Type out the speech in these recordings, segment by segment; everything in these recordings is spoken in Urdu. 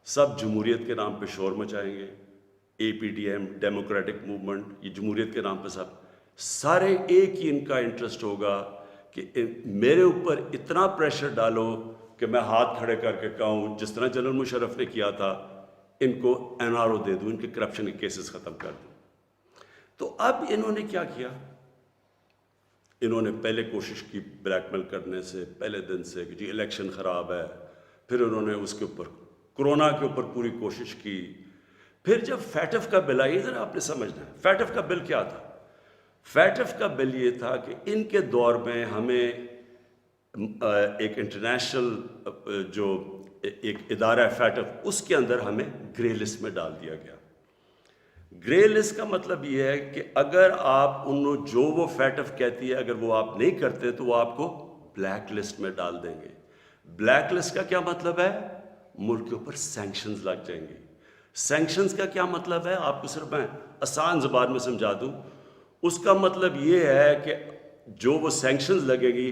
سب جمہوریت کے نام پہ شور مچائیں گے، A P D M, democratic movement, یہ جمہوریت کے نام پہ سب سارے ایک ہی ان کا انٹرسٹ ہوگا کہ میرے اوپر اتنا پریشر ڈالو کہ میں ہاتھ کھڑے کر کے کہوں، جس طرح جنرل مشرف نے کیا تھا، ان کو این آر او دے دوں، ان کے کرپشن کے کیسز ختم کر دوں۔ تو اب انہوں نے کیا کیا؟ انہوں نے پہلے کوشش کی بلیک میل کرنے سے پہلے دن سے کہ جی الیکشن خراب ہے، پھر انہوں نے اس کے اوپر کرونا کے اوپر پوری کوشش کی، پھر جب فیٹف کا بل آئی، ذرا آپ نے سمجھنا ہے فیٹف کا بل کیا تھا۔ فیٹف کا بل یہ تھا کہ ان کے دور میں ہمیں ایک انٹرنیشنل جو ایک ادارہ ہے فیٹف، اس کے اندر ہمیں گرے لسٹ میں ڈال دیا گیا۔ گرے لسٹ کا مطلب یہ ہے کہ اگر آپ جو وہ فیٹف کہتی ہے اگر وہ آپ نہیں کرتے تو وہ آپ کو بلیک لسٹ میں ڈال دیں گے۔ بلیک لسٹ کا کیا مطلب ہے؟ ملک کے اوپر سینکشنز لگ جائیں گے۔ سینکشنز کا کیا مطلب ہے؟ آپ کو صرف میں آسان زبان میں سمجھا دوں، اس کا مطلب یہ ہے کہ جو وہ سینکشنز لگے گی،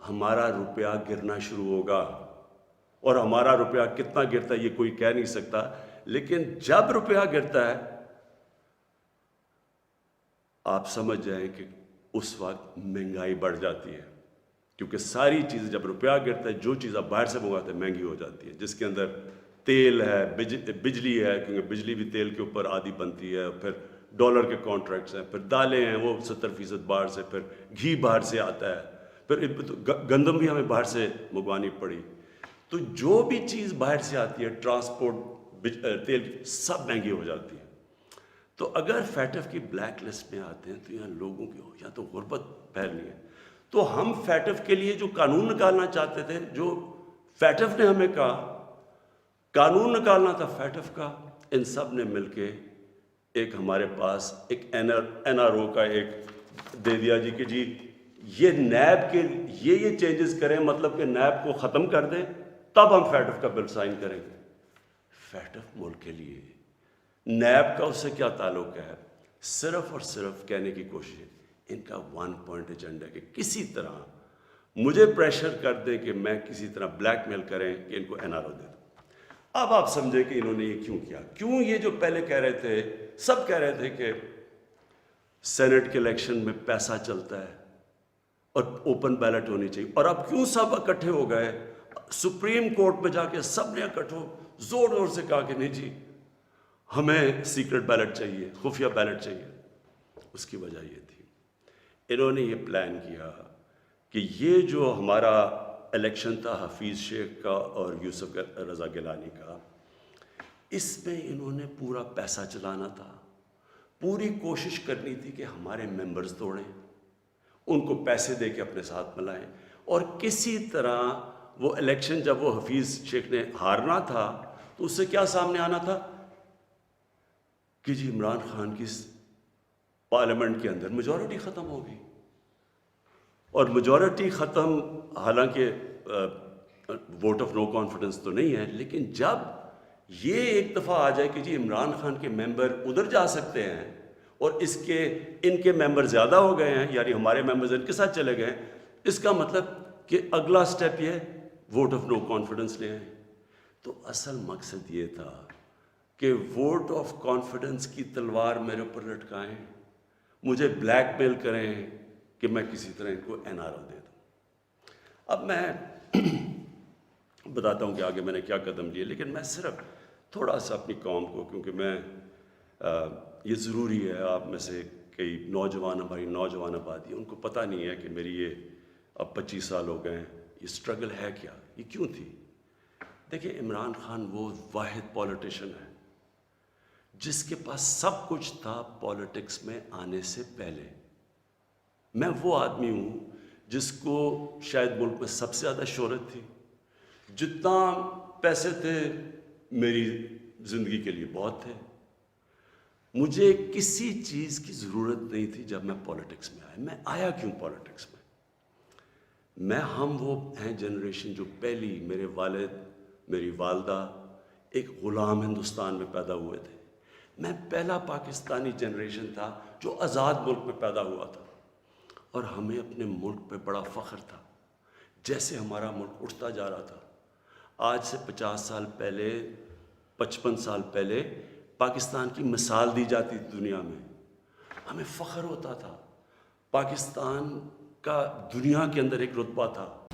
ہمارا روپیہ گرنا شروع ہوگا، اور ہمارا روپیہ کتنا گرتا ہے یہ کوئی کہہ نہیں سکتا، لیکن جب روپیہ گرتا ہے آپ سمجھ جائیں کہ اس وقت مہنگائی بڑھ جاتی ہے، کیونکہ ساری چیزیں جب روپیہ گرتا ہے، جو چیز آپ باہر سے منگواتے ہیں مہنگی ہو جاتی ہے، جس کے اندر تیل ہے، بجلی ہے، کیونکہ بجلی بھی تیل کے اوپر آدھی بنتی ہے، پھر ڈالر کے کانٹریکٹس ہیں، پھر دالیں ہیں وہ 70% باہر سے، پھر گھی باہر سے آتا ہے، پھر گندم بھی ہمیں باہر سے منگوانی پڑی۔ تو جو بھی چیز باہر سے آتی ہے، ٹرانسپورٹ، تیل، سب مہنگی ہو جاتی ہے۔ تو اگر فیٹف کی بلیک لسٹ میں آتے ہیں تو یہاں لوگوں کی یا تو غربت پھیلنی ہے۔ تو ہم فیٹف کے لیے جو قانون نکالنا چاہتے تھے، جو فیٹف نے ہمیں کہا قانون نکالنا تھا فیٹف کا، ان سب نے مل کے ایک ہمارے پاس ایک این آر او کا ایک دے دیا جی کہ جی یہ نیب کے یہ چینجز کریں، مطلب کہ نیب کو ختم کر دیں، تب ہم فیٹف کا بل سائن کریں گے۔ فیٹف ملک کے لیے، نیب کا اس سے کیا تعلق ہے؟ صرف اور صرف کہنے کی کوشش ہے، ان کا 1 پوائنٹ ایجنڈا ہے کہ کسی طرح مجھے پریشر کر دیں کہ میں کسی طرح بلیک میل کریں کہ ان کو این آر او دے دوں۔ اب آپ سمجھیں کہ انہوں نے یہ کیوں کیا؟ کیوں یہ جو پہلے کہہ رہے تھے، سب کہہ رہے تھے کہ سینٹ کے الیکشن میں پیسہ چلتا ہے اور اوپن بیلٹ ہونی چاہیے، اور اب کیوں سب اکٹھے ہو گئے؟ سپریم کورٹ میں جا کے سب نے اکٹھے زور زور سے کہا کہ نہیں جی ہمیں سیکرٹ بیلٹ چاہیے، خفیہ بیلٹ چاہیے۔ اس کی وجہ یہ تھی، انہوں نے یہ پلان کیا کہ یہ جو ہمارا الیکشن تھا حفیظ شیخ کا اور یوسف رضا گیلانی کا، اس میں انہوں نے پورا پیسہ چلانا تھا، پوری کوشش کرنی تھی کہ ہمارے ممبرز توڑیں، ان کو پیسے دے کے اپنے ساتھ ملائیں، اور کسی طرح وہ الیکشن جب وہ حفیظ شیخ نے ہارنا تھا تو اس سے کیا سامنے آنا تھا کہ جی عمران خان کی پارلیمنٹ کے اندر میجورٹی ختم ہوگی، اور میجورٹی ختم حالانکہ ووٹ آف نو کانفیڈنس تو نہیں ہے، لیکن جب یہ ایک دفعہ آ جائے کہ جی عمران خان کے ممبر ادھر جا سکتے ہیں اور ان کے ممبر زیادہ ہو گئے ہیں، یعنی ہمارے ممبرز ان کے ساتھ چلے گئے، اس کا مطلب کہ اگلا سٹیپ یہ ووٹ آف نو کانفیڈنس لے آئیں۔ تو اصل مقصد یہ تھا کہ ووٹ آف کانفیڈنس کی تلوار میرے اوپر لٹکائیں، مجھے بلیک میل کریں کہ میں کسی طرح ان کو این آر او دے دوں۔ اب میں بتاتا ہوں کہ آگے میں نے کیا قدم لیے، لیکن میں صرف تھوڑا سا اپنی قوم کو، کیونکہ میں یہ ضروری ہے، آپ میں سے کئی نوجوان، ہماری نوجوان آبادی، ان کو پتہ نہیں ہے کہ میری یہ اب 25 سال ہو گئے ہیں، یہ سٹرگل ہے کیا، یہ کیوں تھی۔ دیکھیں عمران خان وہ واحد پولیٹیشن ہے جس کے پاس سب کچھ تھا پولیٹکس میں آنے سے پہلے۔ میں وہ آدمی ہوں جس کو شاید ملک میں سب سے زیادہ شہرت تھی، جتنا پیسے تھے میری زندگی کے لیے بہت تھے، مجھے کسی چیز کی ضرورت نہیں تھی جب میں پولیٹکس میں آیا۔ میں آیا کیوں پولیٹکس میں؟ ہم وہ ہیں جنریشن جو پہلی، میرے والد، میری والدہ ایک غلام ہندوستان میں پیدا ہوئے تھے، میں پہلا پاکستانی جنریشن تھا جو آزاد ملک میں پیدا ہوا تھا، اور ہمیں اپنے ملک پہ بڑا فخر تھا، جیسے ہمارا ملک اٹھتا جا رہا تھا۔ آج سے 50 سال پہلے 55 سال پہلے پاکستان کی مثال دی جاتی تھی دنیا میں، ہمیں فخر ہوتا تھا، پاکستان کا دنیا کے اندر ایک رتبہ تھا.